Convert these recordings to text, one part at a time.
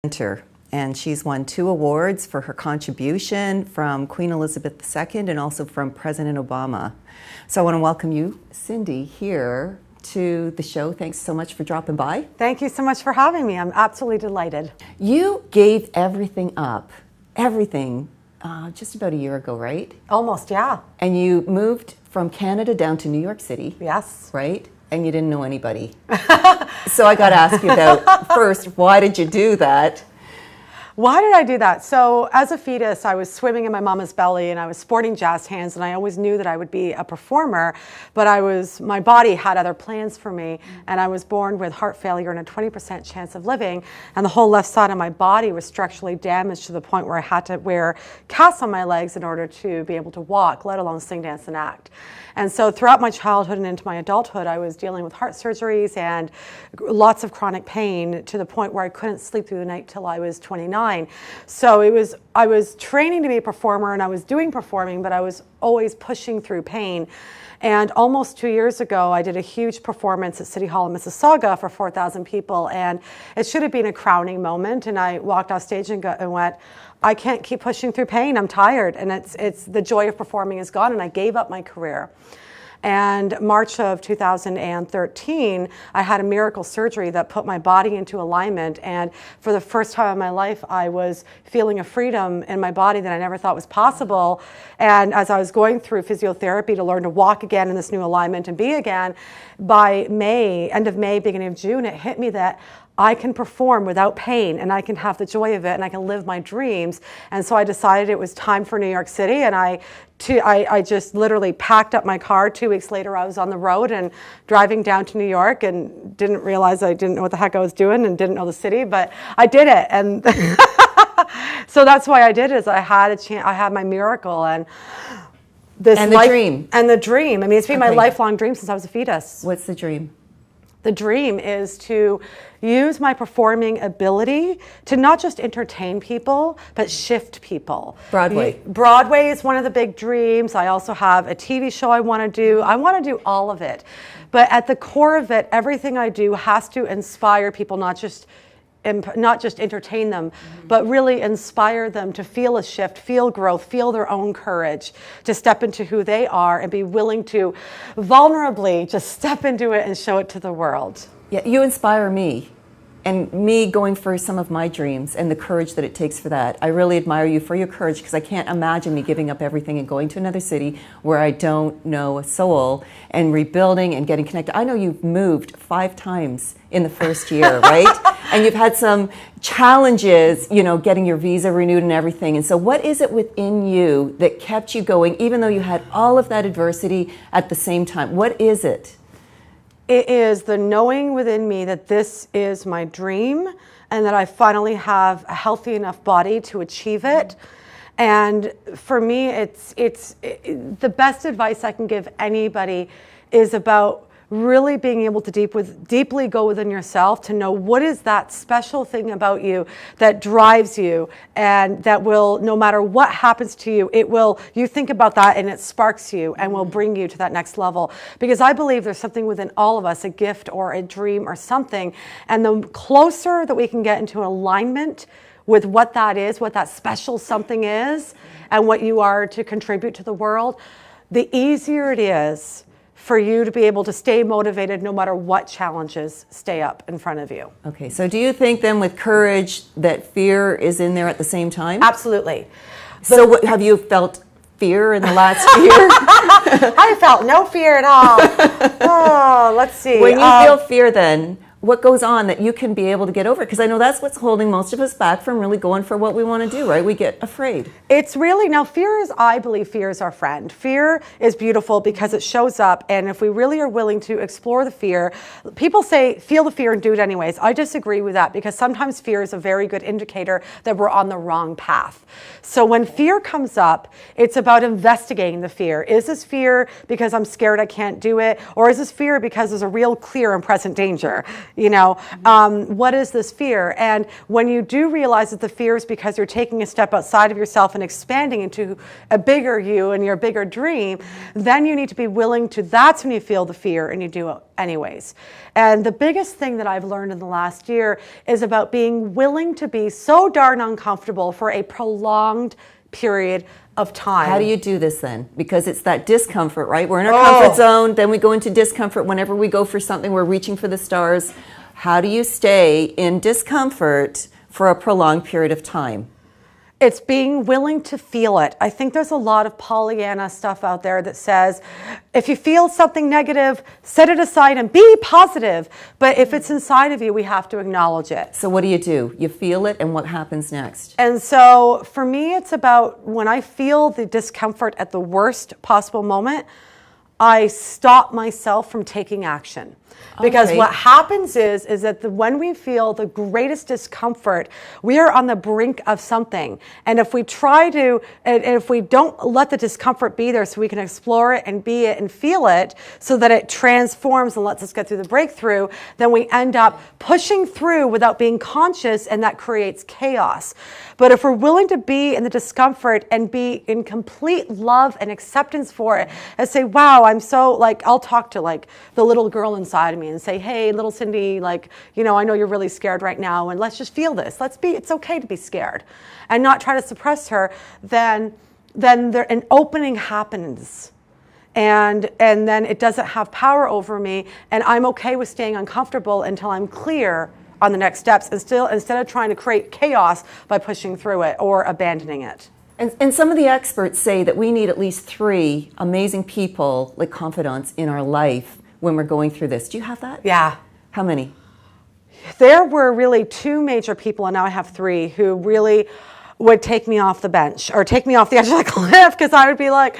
Center, and she's won 2 awards for her contribution from Queen Elizabeth II and also from President Obama. So I want to welcome you, Cindy, here to the show. Thanks so much for dropping by. Thank you so much for having me. I'm absolutely delighted. You gave everything up, just about a year ago, right? Almost, yeah. And you moved from Canada down to New York City. Yes. Right? And you didn't know anybody. So I got to ask you about, first, why did you do that? Why did I do that? So as a fetus, I was swimming in my mama's belly and I was sporting jazz hands, and I always knew that I would be a performer, but my body had other plans for me, and I was born with heart failure and a 20% chance of living, and the whole left side of my body was structurally damaged to the point where I had to wear casts on my legs in order to be able to walk, let alone sing, dance, and act. And so throughout my childhood and into my adulthood, I was dealing with heart surgeries and lots of chronic pain to the point where I couldn't sleep through the night till I was 29. So I was training to be a performer and I was doing performing, but I was always pushing through pain. And almost 2 years ago, I did a huge performance at City Hall in Mississauga for 4,000 people. And it should have been a crowning moment. And I walked off stage and went, I can't keep pushing through pain. I'm tired. And it's the joy of performing is gone. And I gave up my career. And March of 2013, I had a miracle surgery that put my body into alignment. And for the first time in my life, I was feeling a freedom in my body that I never thought was possible. And as I was going through physiotherapy to learn to walk again in this new alignment and be again, by May, end of May, beginning of June, it hit me that I can perform without pain and I can have the joy of it and I can live my dreams. And so I decided it was time for New York City, and I just literally packed up my car. 2 weeks later, I was on the road and driving down to New York and didn't realize I didn't know what the heck I was doing and didn't know the city, but I did it. And so that's why I did it, is I had a chance, I had my miracle and this and the dream. And the dream. I mean, it's been my lifelong dream since I was a fetus. What's the dream? The dream is to use my performing ability to not just entertain people, but shift people. Broadway. Broadway is one of the big dreams. I also have a TV show I want to do. I want to do all of it. But at the core of it, everything I do has to inspire people, not just entertain them, but really inspire them to feel a shift, feel growth, feel their own courage, to step into who they are and be willing to vulnerably just step into it and show it to the world. Yeah, you inspire me, and me going for some of my dreams and the courage that it takes for that. I really admire you for your courage, because I can't imagine me giving up everything and going to another city where I don't know a soul and rebuilding and getting connected. I know you've moved 5 times in the first year, right? And you've had some challenges, getting your visa renewed and everything. And so what is it within you that kept you going, even though you had all of that adversity at the same time? What is it? It is the knowing within me that this is my dream and that I finally have a healthy enough body to achieve it. And for me, it's the best advice I can give anybody is about really being able to deeply go within yourself to know what is that special thing about you that drives you, and that will, no matter what happens to you, you think about that and it sparks you and will bring you to that next level. Because I believe there's something within all of us, a gift or a dream or something, and the closer that we can get into alignment with what that is, what that special something is, and what you are to contribute to the world, the easier it is for you to be able to stay motivated no matter what challenges stay up in front of you. Okay, so do you think then with courage that fear is in there at the same time? Absolutely. So have you felt fear in the last year? I felt no fear at all. Oh, let's see. When you feel fear then, what goes on that you can be able to get over? Because I know that's what's holding most of us back from really going for what we want to do, right? We get afraid. It's really, now I believe fear is our friend. Fear is beautiful because it shows up, and if we really are willing to explore the fear, people say, feel the fear and do it anyways. I disagree with that, because sometimes fear is a very good indicator that we're on the wrong path. So when fear comes up, it's about investigating the fear. Is this fear because I'm scared I can't do it? Or is this fear because there's a real clear and present danger? What is this fear? And when you do realize that the fear is because you're taking a step outside of yourself and expanding into a bigger you and your bigger dream, then you need to be willing to, that's when you feel the fear and you do it anyways. And the biggest thing that I've learned in the last year is about being willing to be so darn uncomfortable for a prolonged period of time. How do you do this then? Because it's that discomfort, right? We're in our comfort zone, then we go into discomfort. Whenever we go for something, we're reaching for the stars. How do you stay in discomfort for a prolonged period of time? It's being willing to feel it. I think there's a lot of Pollyanna stuff out there that says, if you feel something negative, set it aside and be positive. But if it's inside of you, we have to acknowledge it. So what do? You feel it, and what happens next? And so for me, it's about when I feel the discomfort at the worst possible moment, I stop myself from taking action. Because what happens is that when we feel the greatest discomfort, we are on the brink of something. And if we try to, and if we don't let the discomfort be there so we can explore it and be it and feel it so that it transforms and lets us get through the breakthrough, then we end up pushing through without being conscious, and that creates chaos. But if we're willing to be in the discomfort and be in complete love and acceptance for it and say, wow, I'm so I'll talk to the little girl inside of me and say, hey, little Cindy, I know you're really scared right now, and let's just feel this. It's okay to be scared, and not try to suppress her. Then an opening happens, and then it doesn't have power over me, and I'm okay with staying uncomfortable until I'm clear on the next steps, and instead of trying to create chaos by pushing through it or abandoning it. And some of the experts say that we need at least 3 amazing people, like confidants, in our life when we're going through this. Do you have that? Yeah. How many? There were really 2 major people, and now I have 3, who really would take me off the bench or take me off the edge of the cliff, because I would be like,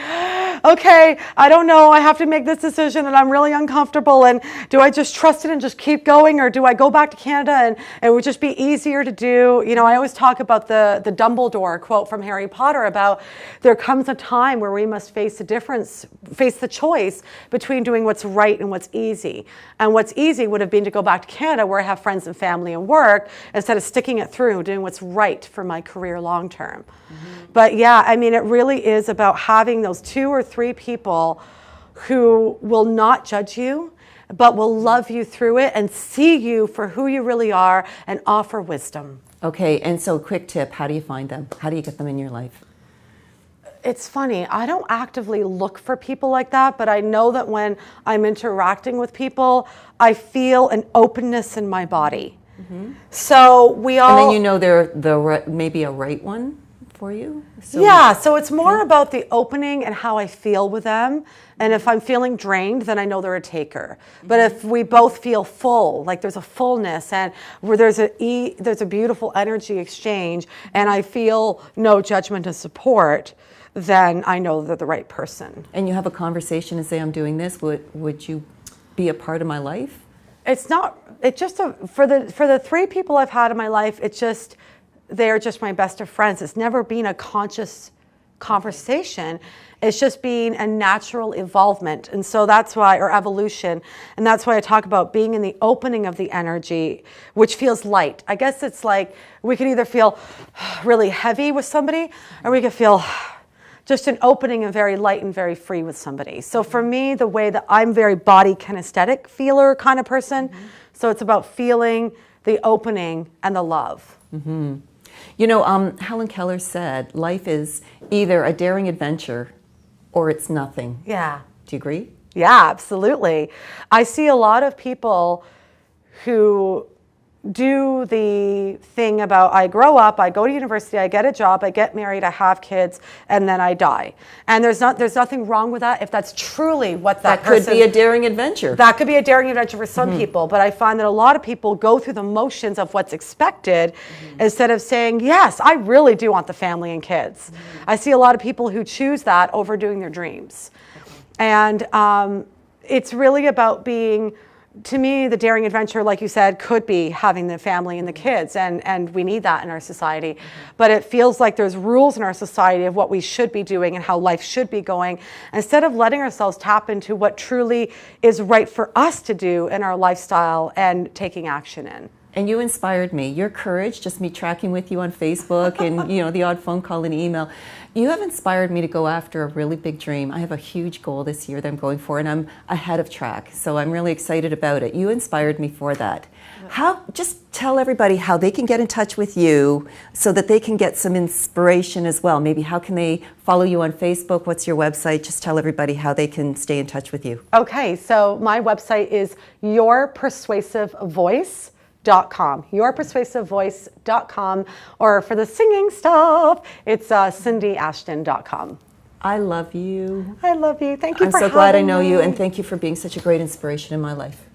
okay, I don't know, I have to make this decision and I'm really uncomfortable, and do I just trust it and just keep going, or do I go back to Canada and it would just be easier to do? I always talk about the Dumbledore quote from Harry Potter about there comes a time where we must face the choice between doing what's right and what's easy. And what's easy would have been to go back to Canada where I have friends and family and work, instead of sticking it through, doing what's right for my career long term. But yeah, it really is about having those 2 or 3 people who will not judge you, but will love you through it and see you for who you really are and offer wisdom. Okay, and so quick tip, how do you find them? How do you get them in your life? It's funny, I don't actively look for people like that, but I know that when I'm interacting with people, I feel an openness in my body. So we all... And then they're maybe a right one for you? So it's more about the opening and how I feel with them. And if I'm feeling drained, then I know they're a taker. But if we both feel full, there's a fullness and where there's a beautiful energy exchange, and I feel no judgment and support, then I know they're the right person. And you have a conversation and say, I'm doing this, would you be a part of my life? For the 3 people I've had in my life, they're just my best of friends. It's never been a conscious conversation. It's just been a natural evolvement. And so that's why, or evolution, and that's why I talk about being in the opening of the energy, which feels light. I guess it's we could either feel really heavy with somebody, or we could feel just an opening and very light and very free with somebody. So for me, the way that I'm very body kinesthetic feeler kind of person, so it's about feeling the opening and the love. Helen Keller said, life is either a daring adventure or it's nothing. Yeah. Do you agree? Yeah, absolutely. I see a lot of people who do the thing about I grow up, I go to university, I get a job, I get married, I have kids, and then I die. And there's nothing wrong with that if that's truly what that person... That could be a daring adventure. That could be a daring adventure for some people, but I find that a lot of people go through the motions of what's expected instead of saying, yes, I really do want the family and kids. I see a lot of people who choose that over doing their dreams. And it's really about being to me, the daring adventure, like you said, could be having the family and the kids, and we need that in our society. But it feels like there's rules in our society of what we should be doing and how life should be going, instead of letting ourselves tap into what truly is right for us to do in our lifestyle and taking action in. And you inspired me. Your courage, just me tracking with you on Facebook and the odd phone call and email, you have inspired me to go after a really big dream. I have a huge goal this year that I'm going for, and I'm ahead of track. So I'm really excited about it. You inspired me for that. Just tell everybody how they can get in touch with you so that they can get some inspiration as well. Maybe how can they follow you on Facebook? What's your website? Just tell everybody how they can stay in touch with you. Okay, so my website is yourpersuasivevoice.com, or for the singing stuff, it's cindyashton.com. I love you. I love you. Thank you I'm for so glad I know having you, me. and thank you for being such a great inspiration in my life.